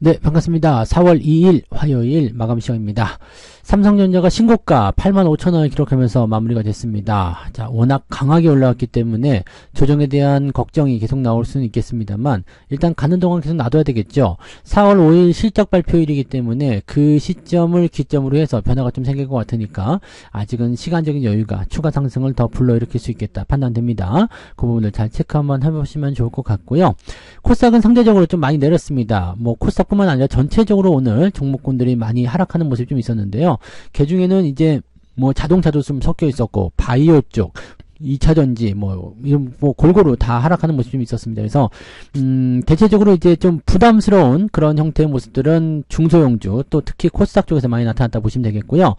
네, 반갑습니다. 4월 2일 화요일 마감 시간입니다. 삼성전자가 신고가 85,000원을 기록하면서 마무리가 됐습니다. 자, 워낙 강하게 올라왔기 때문에 조정에 대한 걱정이 계속 나올 수는 있겠습니다만 일단 가는 동안 계속 놔둬야 되겠죠. 4월 5일 실적 발표일이기 때문에 그 시점을 기점으로 해서 변화가 좀 생길 것 같으니까 아직은 시간적인 여유가 추가 상승을 더 불러일으킬 수 있겠다 판단됩니다. 그 부분을 잘 체크 한번 해보시면 좋을 것 같고요. 코스닥은 상대적으로 좀 많이 내렸습니다. 뭐 코스닥뿐만 아니라 전체적으로 오늘 종목군들이 많이 하락하는 모습이 좀 있었는데요. 그 중에는 이제 뭐 자동차도 좀 섞여 있었고 바이오 쪽 2차전지 이런 골고루 다 하락하는 모습이 좀 있었습니다. 그래서 대체적으로 이제 좀 부담스러운 그런 형태의 모습들은 중소형주 또 특히 코스닥 쪽에서 많이 나타났다 보시면 되겠고요.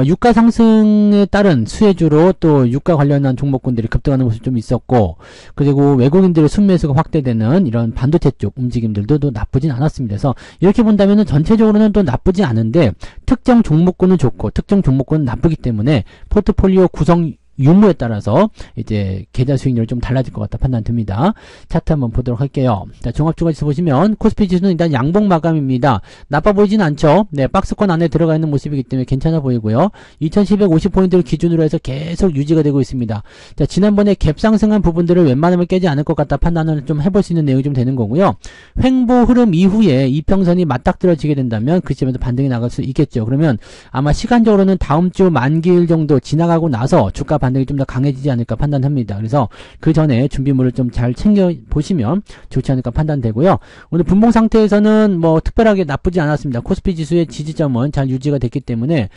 유가 상승에 따른 수혜주로 또 유가 관련한 종목군들이 급등하는 모습이 좀 있었고, 그리고 외국인들의 순매수가 확대되는 이런 반도체 쪽 움직임들도 또 나쁘진 않았습니다. 그래서 이렇게 본다면은 전체적으로는 또 나쁘지 않은데 특정 종목군은 좋고 특정 종목군은 나쁘기 때문에 포트폴리오 구성 유무에 따라서 이제 계좌 수익률이 좀 달라질 것 같다 판단됩니다. 차트 한번 보도록 할게요. 자, 종합주가지수 보시면 코스피 지수는 일단 양봉 마감입니다. 나빠 보이진 않죠. 네, 박스권 안에 들어가 있는 모습이기 때문에 괜찮아 보이고요. 2750포인트를 기준으로 해서 계속 유지가 되고 있습니다. 자, 지난번에 갭 상승한 부분들을 웬만하면 깨지 않을 것 같다 판단을 좀 해볼 수 있는 내용이 좀 되는 거고요. 횡보 흐름 이후에 이평선이 맞닥뜨려지게 된다면 그 시점에서 반등이 나갈 수 있겠죠. 그러면 아마 시간적으로는 다음 주 만기일 정도 지나가고 나서 주가 반등이 좀 더 강해지지 않을까 판단합니다. 그래서 그 전에 준비물을 좀 잘 챙겨 보시면 좋지 않을까 판단되고요. 오늘 분봉 상태에서는 뭐 특별하게 나쁘지 않았습니다. 코스피 지수의 지지점은 잘 유지가 됐기 때문에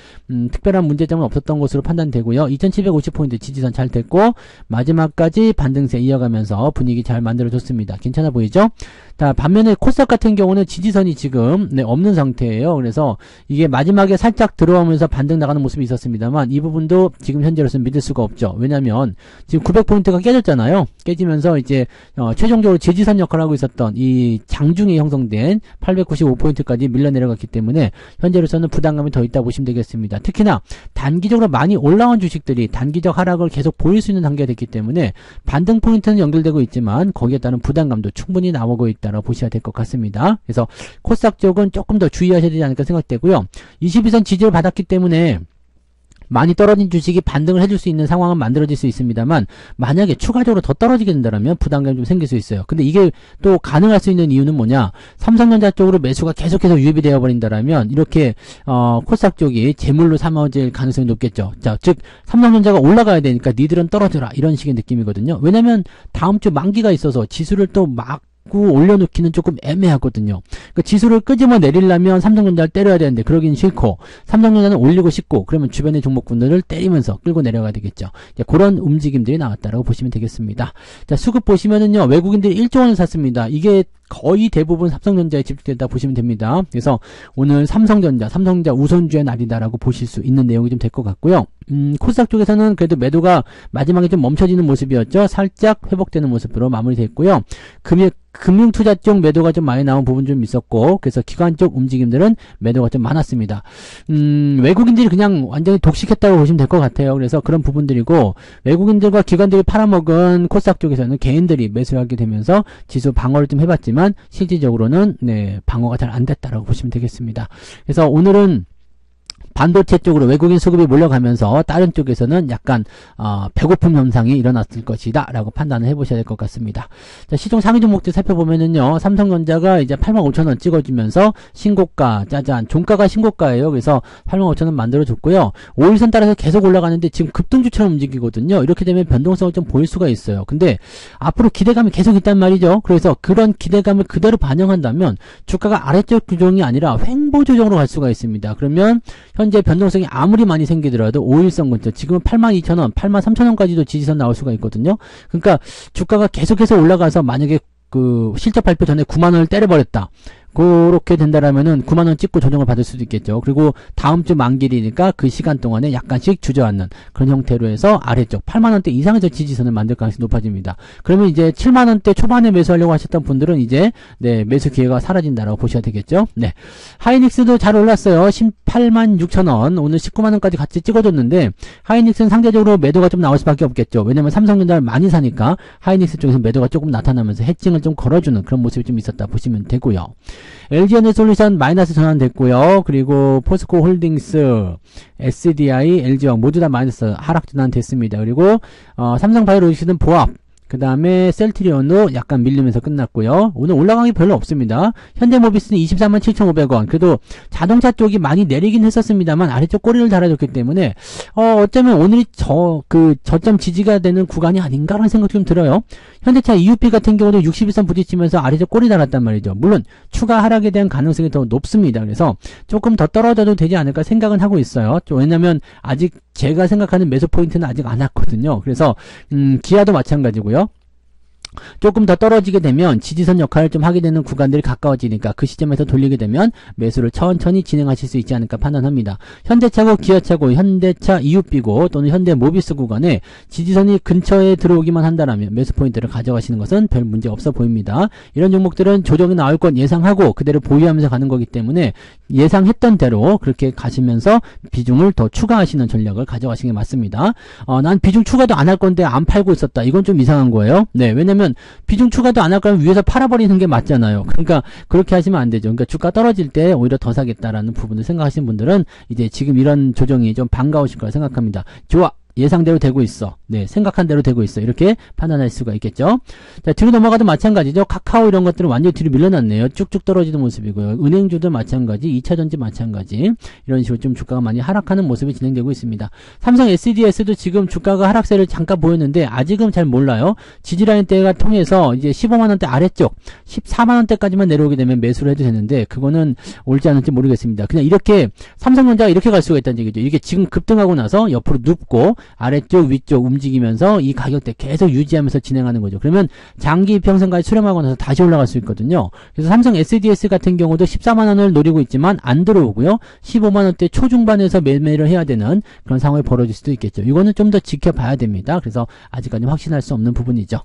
특별한 문제점은 없었던 것으로 판단되고요. 2750포인트 지지선 잘 됐고 마지막까지 반등세 이어가면서 분위기 잘 만들어줬습니다. 괜찮아 보이죠? 자, 반면에 코스닥 같은 경우는 지지선이 지금 없는 상태예요. 그래서 이게 마지막에 살짝 들어오면서 반등 나가는 모습이 있었습니다만 이 부분도 지금 현재로서는 믿을 수가 없죠. 왜냐면 지금 900포인트가 깨졌잖아요. 깨지면서 이제 최종적으로 지지선 역할을 하고 있었던 이 장중에 형성된 895포인트까지 밀려 내려갔기 때문에 현재로서는 부담감이 더 있다 보시면 되겠습니다. 특히나 단기적으로 많이 올라온 주식들이 단기적 하락을 계속 보일 수 있는 단계가 됐기 때문에 반등 포인트는 연결되고 있지만 거기에 따른 부담감도 충분히 나오고 있다고 보셔야 될 것 같습니다. 그래서 코스닥 쪽은 조금 더 주의하셔야 되지 않을까 생각되고요. 22선 지지를 받았기 때문에 많이 떨어진 주식이 반등을 해줄 수 있는 상황은 만들어질 수 있습니다만 만약에 추가적으로 더 떨어지게 된다면 부담감이 좀 생길 수 있어요. 근데 이게 또 가능할 수 있는 이유는 뭐냐? 삼성전자 쪽으로 매수가 계속해서 유입이 되어 버린다라면 이렇게 코스닥 쪽이 재물로 삼아질 가능성이 높겠죠. 자, 즉 삼성전자가 올라가야 되니까 니들은 떨어져라 이런 식의 느낌이거든요. 왜냐면 다음 주 만기가 있어서 지수를 또 막 올려놓기는 조금 애매하거든요. 그러니까 지수를 끄집어 내리려면 삼성전자를 때려야 되는데 그러긴 싫고 삼성전자는 올리고 싶고 그러면 주변의 종목군들을 때리면서 끌고 내려가야 되겠죠. 그런 움직임들이 나왔다라고 보시면 되겠습니다. 자, 수급 보시면은요 외국인들이 1조 원을 샀습니다. 이게 거의 대부분 삼성전자에 집중된다 보시면 됩니다. 그래서 오늘 삼성전자 우선주의 날이다라고 보실 수 있는 내용이 좀 될 것 같고요. 코스닥 쪽에서는 그래도 매도가 마지막에 좀 멈춰지는 모습이었죠. 살짝 회복되는 모습으로 마무리됐고요. 금융투자 쪽 매도가 좀 많이 나온 부분 좀 있었고 그래서 기관 쪽 움직임들은 매도가 좀 많았습니다. 외국인들이 그냥 완전히 독식했다고 보시면 될 것 같아요. 그래서 그런 부분들이고 외국인들과 기관들이 팔아먹은 코스닥 쪽에서는 개인들이 매수하게 되면서 지수 방어를 좀 해봤지만 실질적으로는 방어가 잘 안 됐다라고 보시면 되겠습니다. 그래서 오늘은 반도체 쪽으로 외국인 수급이 몰려가면서 다른 쪽에서는 약간 배고픔 현상이 일어났을 것이다 라고 판단을 해보셔야 될 것 같습니다. 자, 시종 상위 종목들 살펴보면은요 삼성전자가 이제 85,000원 찍어주면서 신고가 짜잔 종가가 신고가예요. 그래서 85,000원 만들어줬고요. 5일선 따라서 계속 올라가는데 지금 급등주처럼 움직이거든요. 이렇게 되면 변동성을 좀 보일 수가 있어요. 근데 앞으로 기대감이 계속 있단 말이죠. 그래서 그런 기대감을 그대로 반영한다면 주가가 아래쪽 조정이 아니라 횡보 조정으로 갈 수가 있습니다. 그러면 현재 변동성이 아무리 많이 생기더라도 5일선 근처 지금은 82,000원, 83,000원까지도 지지선 나올 수가 있거든요. 그러니까 주가가 계속해서 올라가서 만약에 그 실적 발표 전에 90,000원을 때려버렸다. 그렇게 된다라면은 90,000원 찍고 조정을 받을 수도 있겠죠. 그리고 다음 주 만기일이니까 그 시간 동안에 약간씩 주저앉는 그런 형태로 해서 아래쪽 80,000원대 이상에서 지지선을 만들 가능성이 높아집니다. 그러면 이제 70,000원대 초반에 매수하려고 하셨던 분들은 이제 매수 기회가 사라진다라고 보셔야 되겠죠. 하이닉스도 잘 올랐어요. 186,000원 오늘 190,000원까지 같이 찍어줬는데 하이닉스는 상대적으로 매도가 좀 나올 수밖에 없겠죠. 왜냐면 삼성전자를 많이 사니까 하이닉스 쪽에서 매도가 조금 나타나면서 해칭을 좀 걸어주는 그런 모습이 좀 있었다 보시면 되고요. LG에너지솔루션 마이너스 전환됐고요. 그리고 포스코 홀딩스, SDI, LG화학 모두 다 마이너스 하락 전환됐습니다. 그리고 삼성바이오로직스는 보합, 그 다음에 셀트리온도 약간 밀리면서 끝났고요. 오늘 올라간 게 별로 없습니다. 현대모비스는 247,500원. 그래도 자동차 쪽이 많이 내리긴 했었습니다만 아래쪽 꼬리를 달아줬기 때문에 어쩌면 오늘이 저점 지지가 되는 구간이 아닌가라는 생각이 좀 들어요. 현대차 EUP 같은 경우도 61선 부딪히면서 아래쪽 꼬리 달았단 말이죠. 물론 추가 하락에 대한 가능성이 더 높습니다. 그래서 조금 더 떨어져도 되지 않을까 생각은 하고 있어요. 왜냐면 아직 제가 생각하는 매수 포인트는 아직 안 왔거든요. 그래서 기아도 마찬가지고요. 조금 더 떨어지게 되면 지지선 역할을 좀 하게 되는 구간들이 가까워지니까 그 시점에서 돌리게 되면 매수를 천천히 진행하실 수 있지 않을까 판단합니다. 현대차고 기아차고 현대차 EUP고 또는 현대모비스 구간에 지지선이 근처에 들어오기만 한다면 매수 포인트를 가져가시는 것은 별 문제 없어 보입니다. 이런 종목들은 조정이 나올 건 예상하고 그대로 보유하면서 가는 거기 때문에 예상했던 대로 그렇게 가시면서 비중을 더 추가하시는 전략을 가져가시는 게 맞습니다. 난 비중 추가도 안 할 건데 안 팔고 있었다. 이건 좀 이상한 거예요. 네, 왜냐면 비중 추가도 안 할 거면 위에서 팔아버리는 게 맞잖아요. 그러니까 그렇게 하시면 안 되죠. 그러니까 주가 떨어질 때 오히려 더 사겠다라는 부분을 생각하시는 분들은 이제 지금 이런 조정이 좀 반가우실 거라 생각합니다. 좋아. 예상대로 되고 있어. 네, 생각한 대로 되고 있어. 이렇게 판단할 수가 있겠죠. 자, 뒤로 넘어가도 마찬가지죠. 카카오 이런 것들은 완전히 뒤로 밀려났네요. 쭉쭉 떨어지는 모습이고요. 은행주도 마찬가지, 2차전지 마찬가지. 이런 식으로 좀 주가가 많이 하락하는 모습이 진행되고 있습니다. 삼성 SDS도 지금 주가가 하락세를 잠깐 보였는데 아직은 잘 몰라요. 지지라인대가 통해서 이제 15만원대 아래쪽 14만원대까지만 내려오게 되면 매수를 해도 되는데 그거는 올지 않을지 모르겠습니다. 그냥 이렇게 삼성전자가 이렇게 갈 수가 있다는 얘기죠. 이게 지금 급등하고 나서 옆으로 눕고 아래쪽 위쪽 움직이면서 이 가격대 계속 유지하면서 진행하는 거죠. 그러면 장기 평선까지 수렴하고 나서 다시 올라갈 수 있거든요. 그래서 삼성 SDS 같은 경우도 14만원을 노리고 있지만 안 들어오고요. 15만원대 초중반에서 매매를 해야 되는 그런 상황이 벌어질 수도 있겠죠. 이거는 좀 더 지켜봐야 됩니다. 그래서 아직까지 확신할 수 없는 부분이죠.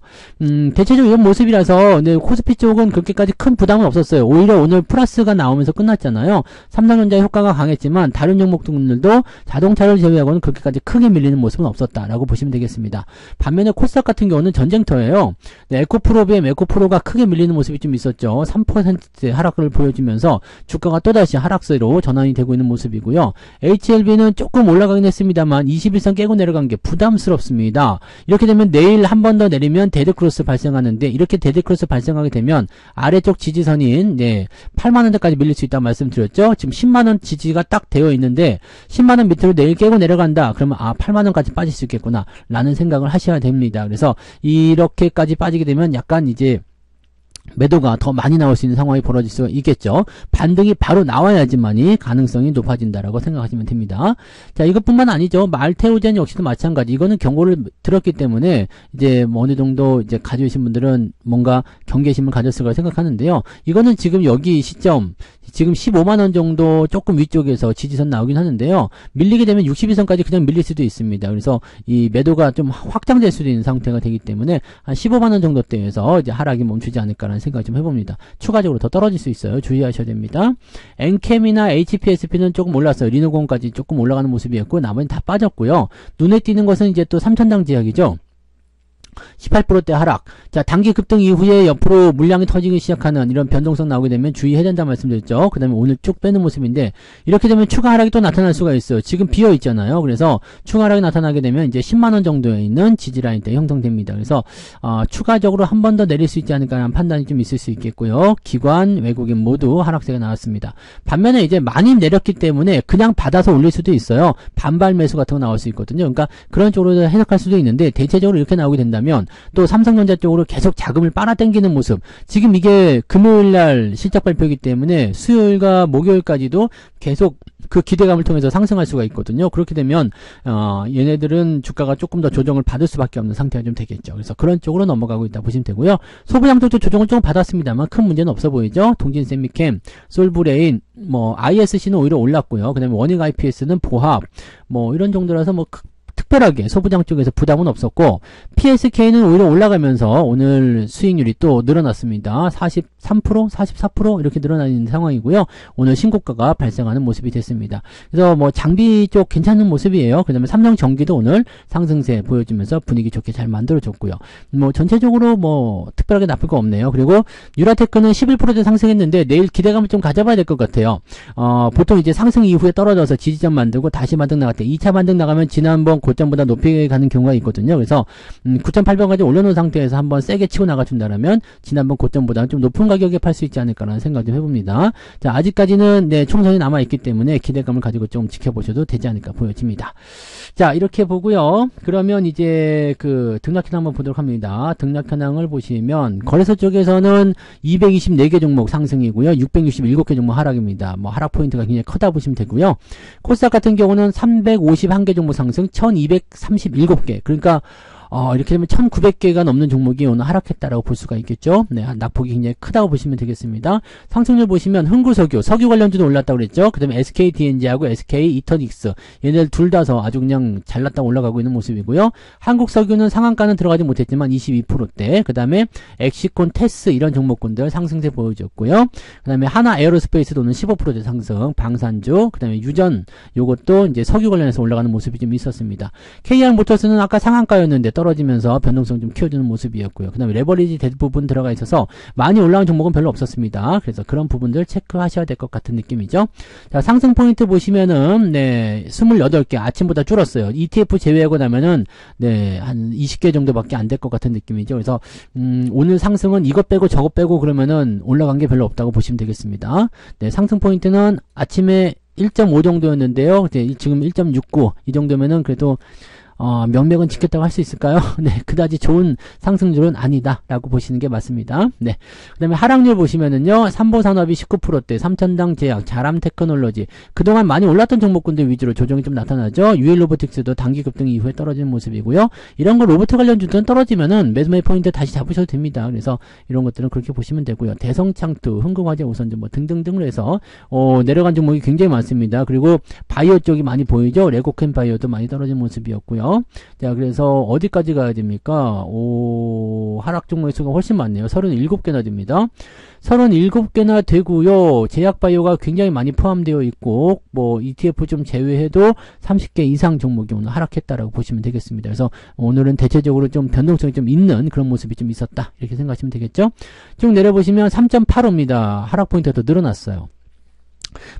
대체적으로 이런 모습이라서 네, 코스피 쪽은 그렇게까지 큰 부담은 없었어요. 오히려 오늘 플러스가 나오면서 끝났잖아요. 삼성전자 효과가 강했지만 다른 종목들도 자동차를 제외하고는 그렇게까지 크게 밀리는 모습은 없었다라고 보시면 되겠습니다. 반면에 코스닥 같은 경우는 전쟁터예요. 네, 에코프로 비해 에코프로가 크게 밀리는 모습이 좀 있었죠. 3%의 하락을 보여주면서 주가가 또다시 하락세로 전환이 되고 있는 모습이고요. HLB는 조금 올라가긴 했습니다만 21선 깨고 내려간 게 부담스럽습니다. 이렇게 되면 내일 한 번 더 내리면 데드크로스 발생하는데 이렇게 데드크로스 발생하게 되면 아래쪽 지지선인 8만원대까지 밀릴 수 있다고 말씀드렸죠. 지금 10만원 지지가 딱 되어 있는데 10만원 밑으로 내일 깨고 내려간다. 그러면 8만원까지 빠질 수 있겠구나 라는 생각을 하셔야 됩니다. 그래서 이렇게까지 빠지게 되면 약간 이제 매도가 더 많이 나올 수 있는 상황이 벌어질 수가 있겠죠. 반등이 바로 나와야지만이 가능성이 높아진다라고 생각하시면 됩니다. 자, 이것뿐만 아니죠. 말테오젠 역시도 마찬가지. 이거는 경고를 들었기 때문에 이제 뭐 어느 정도 이제 가지고 계신 분들은 뭔가 경계심을 가졌을 거라 생각하는데요. 이거는 지금 여기 시점 지금 15만원 정도 조금 위쪽에서 지지선 나오긴 하는데요. 밀리게 되면 62선까지 그냥 밀릴 수도 있습니다. 그래서 이 매도가 좀 확장될 수도 있는 상태가 되기 때문에 한 15만원 정도대에서 이제 하락이 멈추지 않을까라는 생각 좀 해봅니다. 추가적으로 더 떨어질 수 있어요. 주의하셔야 됩니다. 엔캠이나 HPSP는 조금 올랐어요. 리노공까지 조금 올라가는 모습이었고 나머지는 다 빠졌고요. 눈에 띄는 것은 이제 또 3천당 제약이죠. 18%대 하락. 자, 단기 급등 이후에 옆으로 물량이 터지기 시작하는 이런 변동성 나오게 되면 주의해야 된다는 말씀드렸죠. 그 다음에 오늘 쭉 빼는 모습인데 이렇게 되면 추가 하락이 또 나타날 수가 있어요. 지금 비어 있잖아요. 그래서 추가 하락이 나타나게 되면 이제 10만원 정도에 있는 지지라인 때 형성됩니다. 그래서 추가적으로 한 번 더 내릴 수 있지 않을까 하는 판단이 좀 있을 수 있겠고요. 기관, 외국인 모두 하락세가 나왔습니다. 반면에 이제 많이 내렸기 때문에 그냥 받아서 올릴 수도 있어요. 반발 매수 같은 거 나올 수 있거든요. 그러니까 그런 쪽으로 해석할 수도 있는데 대체적으로 이렇게 나오게 된다면 또 삼성전자 쪽으로 계속 자금을 빨아당기는 모습. 지금 이게 금요일날 실적 발표이기 때문에 수요일과 목요일까지도 계속 그 기대감을 통해서 상승할 수가 있거든요. 그렇게 되면 얘네들은 주가가 조금 더 조정을 받을 수밖에 없는 상태가 좀 되겠죠. 그래서 그런 쪽으로 넘어가고 있다 보시면 되고요. 소부장 쪽도 조정을 조금 받았습니다만 큰 문제는 없어 보이죠. 동진세미캠, 솔브레인, ISC는 오히려 올랐고요. 그 다음에 원익 IPS는 보합, 이런 정도라서 특별하게 소부장 쪽에서 부담은 없었고 PSK는 오히려 올라가면서 오늘 수익률이 또 늘어났습니다. 43%, 44% 이렇게 늘어나는 상황이고요. 오늘 신고가가 발생하는 모습이 됐습니다. 그래서 뭐 장비 쪽 괜찮은 모습이에요. 그 다음에 삼성전기도 오늘 상승세 보여주면서 분위기 좋게 잘 만들어줬고요. 뭐 전체적으로 뭐 특별하게 나쁠 거 없네요. 그리고 유라테크는 11% 상승했는데 내일 기대감을 좀 가져봐야 될 것 같아요. 보통 이제 상승 이후에 떨어져서 지지점 만들고 다시 반등 나갈 때 2차 반등 나가면 지난번 고점보다 높이 가는 경우가 있거든요. 그래서 9,800까지 올려놓은 상태에서 한번 세게 치고 나가준다면 지난번 고점보다는 좀 높은 가격에 팔 수 있지 않을까라는 생각 좀 해봅니다. 자, 아직까지는 네, 총선이 남아있기 때문에 기대감을 가지고 좀 지켜보셔도 되지 않을까 보여집니다. 자, 이렇게 보고요. 그러면 이제 그 등락 현황 한번 보도록 합니다. 등락 현황을 보시면 거래소 쪽에서는 224개 종목 상승이고요. 667개 종목 하락입니다. 뭐 하락 포인트가 굉장히 크다 보시면 되고요. 코스닥 같은 경우는 351개 종목 상승, 1237개. 그러니까 이렇게 되면 1900개가 넘는 종목이 오늘 하락했다라고 볼 수가 있겠죠. 네, 낙폭이 굉장히 크다고 보시면 되겠습니다. 상승률 보시면 흥구석유, 석유 관련주도 올랐다고 그랬죠. 그 다음에 SKDNG하고 SK이터닉스, 얘네들 둘 다서 아주 그냥 잘났다 올라가고 있는 모습이고요. 한국석유는 상한가는 들어가지 못했지만 22%대, 그 다음에 엑시콘, 테스 이런 종목군들 상승세 보여줬고요. 그 다음에 하나 에어로스페이스도 오늘 15%대 상승, 방산주, 그 다음에 유전, 요것도 이제 석유 관련해서 올라가는 모습이 좀 있었습니다. KR모터스는 아까 상한가였는데 떨어지면서 변동성 좀 키워주는 모습이었고요. 그 다음에 레버리지 대부분 들어가 있어서 많이 올라온 종목은 별로 없었습니다. 그래서 그런 부분들 체크하셔야 될 것 같은 느낌이죠. 자, 상승 포인트 보시면은 네, 28개 아침보다 줄었어요. ETF 제외하고 나면은 네, 한 20개 정도밖에 안 될 것 같은 느낌이죠. 그래서 오늘 상승은 이것 빼고 저것 빼고 그러면은 올라간 게 별로 없다고 보시면 되겠습니다. 네, 상승 포인트는 아침에 1.5 정도였는데요. 네, 지금 1.69 이 정도면은 그래도 명맥은 지켰다고 할 수 있을까요? 네, 그다지 좋은 상승률은 아니다라고 보시는 게 맞습니다. 네. 그 다음에 하락률 보시면은요, 삼보산업이 19%대, 삼천당 제약, 자람 테크놀로지, 그동안 많이 올랐던 종목군들 위주로 조정이 좀 나타나죠. 유일로보틱스도 단기 급등 이후에 떨어지는 모습이고요. 이런 거 로봇 관련주들은 떨어지면은 매수매 포인트 다시 잡으셔도 됩니다. 그래서 이런 것들은 그렇게 보시면 되고요. 대성창투, 흥국화재, 우선주 뭐 등등등으로 해서, 내려간 종목이 굉장히 많습니다. 그리고 바이오 쪽이 많이 보이죠. 레고캠 바이오도 많이 떨어진 모습이었고요. 자, 그래서 어디까지 가야 됩니까? 하락 종목의 수가 훨씬 많네요. 37개나 됩니다. 37개나 되고요. 제약바이오가 굉장히 많이 포함되어 있고, 뭐 ETF 좀 제외해도 30개 이상 종목이 오늘 하락했다라고 보시면 되겠습니다. 그래서 오늘은 대체적으로 좀 변동성이 좀 있는 그런 모습이 좀 있었다. 이렇게 생각하시면 되겠죠? 쭉 내려보시면 3.85입니다. 하락 포인트가 더 늘어났어요.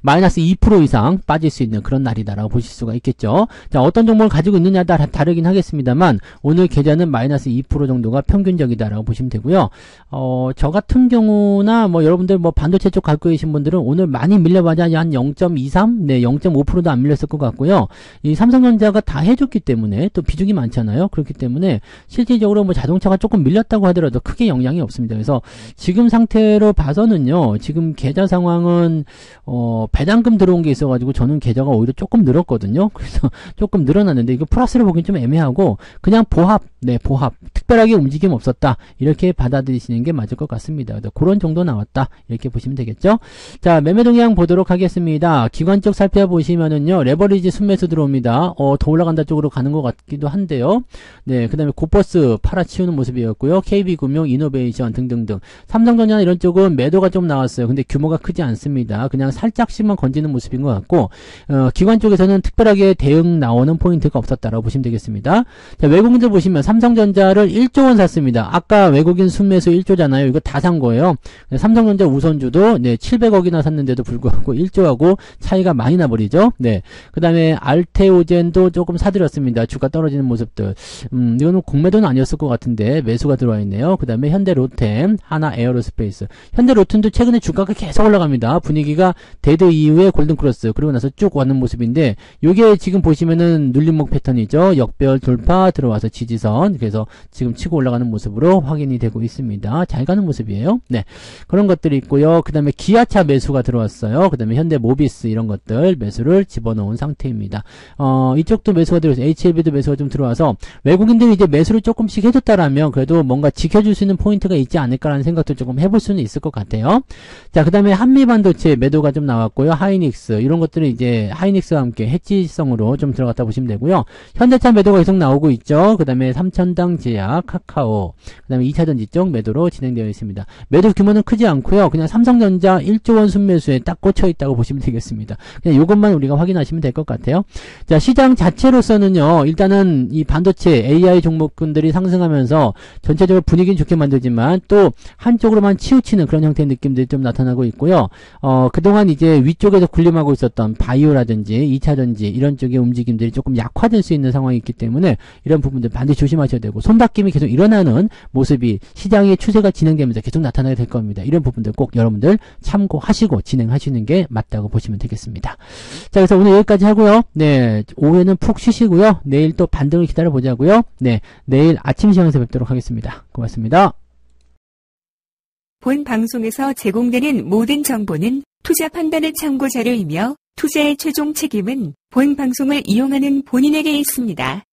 마이너스 2% 이상 빠질 수 있는 그런 날이다라고 보실 수가 있겠죠. 자, 어떤 종목을 가지고 있느냐에 따라 다르긴 하겠습니다만 오늘 계좌는 마이너스 2% 정도가 평균적이다라고 보시면 되고요. 저 같은 경우나 뭐 여러분들 뭐 반도체 쪽 갖고 계신 분들은 오늘 많이 밀려봐야 한 0.23, 네, 0.5%도 안 밀렸을 것 같고요. 이 삼성전자가 다 해줬기 때문에 또 비중이 많잖아요. 그렇기 때문에 실질적으로 뭐 자동차가 조금 밀렸다고 하더라도 크게 영향이 없습니다. 그래서 지금 상태로 봐서는요, 지금 계좌 상황은 배당금 들어온 게 있어가지고 저는 계좌가 오히려 조금 늘었거든요. 그래서 조금 늘어났는데 이거 플러스를 보기엔 좀 애매하고 그냥 보합, 네, 보합. 특별하게 움직임 없었다. 이렇게 받아들이시는 게 맞을 것 같습니다. 그런 정도 나왔다. 이렇게 보시면 되겠죠. 자, 매매 동향 보도록 하겠습니다. 기관 쪽 살펴보시면은요, 레버리지 순매수 들어옵니다. 더 올라간다 쪽으로 가는 것 같기도 한데요. 네, 그 다음에 고버스 팔아치우는 모습이었고요. KB금융, 이노베이션 등등등. 삼성전자나 이런 쪽은 매도가 좀 나왔어요. 근데 규모가 크지 않습니다. 그냥 살짝씩만 건지는 모습인 것 같고, 기관 쪽에서는 특별하게 대응 나오는 포인트가 없었다라고 보시면 되겠습니다. 자, 외국인들 보시면 삼성전자를 1조 원 샀습니다. 아까 외국인 순매수 1조잖아요. 이거 다 산 거예요. 삼성전자 우선주도 네, 700억이나 샀는데도 불구하고 1조하고 차이가 많이 나버리죠. 네. 그 다음에 알테오젠도 조금 사들였습니다. 주가 떨어지는 모습들. 이거는 공매도는 아니었을 것 같은데 매수가 들어와 있네요. 그 다음에 현대로템, 하나 에어로스페이스. 현대로템도 최근에 주가가 계속 올라갑니다. 분위기가 데드 이후에 골든크로스 그리고 나서 쭉 왔는 모습인데 요게 지금 보시면은 눌림목 패턴이죠. 역별 돌파 들어와서 지지선. 그래서 지금 치고 올라가는 모습으로 확인이 되고 있습니다. 잘 가는 모습이에요. 네. 그런 것들이 있고요. 그 다음에 기아차 매수가 들어왔어요. 그 다음에 현대 모비스 이런 것들 매수를 집어넣은 상태입니다. 이쪽도 매수가 들어와서 HLB도 매수가 좀 들어와서 외국인들이 이제 매수를 조금씩 해줬다라면 그래도 뭔가 지켜줄 수 있는 포인트가 있지 않을까라는 생각도 조금 해볼 수는 있을 것 같아요. 자, 그 다음에 한미반도체 매도가 좀 좀 나왔고요. 하이닉스 이런 것들은 이제 하이닉스와 함께 해지성으로 좀 들어갔다 보시면 되고요. 현대차 매도가 계속 나오고 있죠. 그 다음에 삼천당 제약, 카카오, 그 다음에 2차전지 쪽 매도로 진행되어 있습니다. 매도 규모는 크지 않고요. 그냥 삼성전자 1조 원 순매수에 딱 꽂혀 있다고 보시면 되겠습니다. 그냥 이것만 우리가 확인하시면 될 것 같아요. 자, 시장 자체로서는요. 일단은 이 반도체 AI 종목군들이 상승하면서 전체적으로 분위기는 좋게 만들지만 또 한쪽으로만 치우치는 그런 형태의 느낌들이 좀 나타나고 있고요. 그동안 이제 위쪽에서 군림하고 있었던 바이오라든지 2차전지 이런 쪽의 움직임들이 조금 약화될 수 있는 상황이 있기 때문에 이런 부분들 반드시 조심하셔야 되고 손바뀜이 계속 일어나는 모습이 시장의 추세가 진행되면서 계속 나타나게 될 겁니다. 이런 부분들 꼭 여러분들 참고하시고 진행하시는 게 맞다고 보시면 되겠습니다. 자, 그래서 오늘 여기까지 하고요. 네, 오후에는 푹 쉬시고요. 내일 또 반등을 기다려 보자고요. 네, 내일 아침 시황에서 뵙도록 하겠습니다. 고맙습니다. 본 방송에서 제공되는 모든 정보는 투자 판단의 참고 자료이며 투자의 최종 책임은 본 방송을 이용하는 본인에게 있습니다.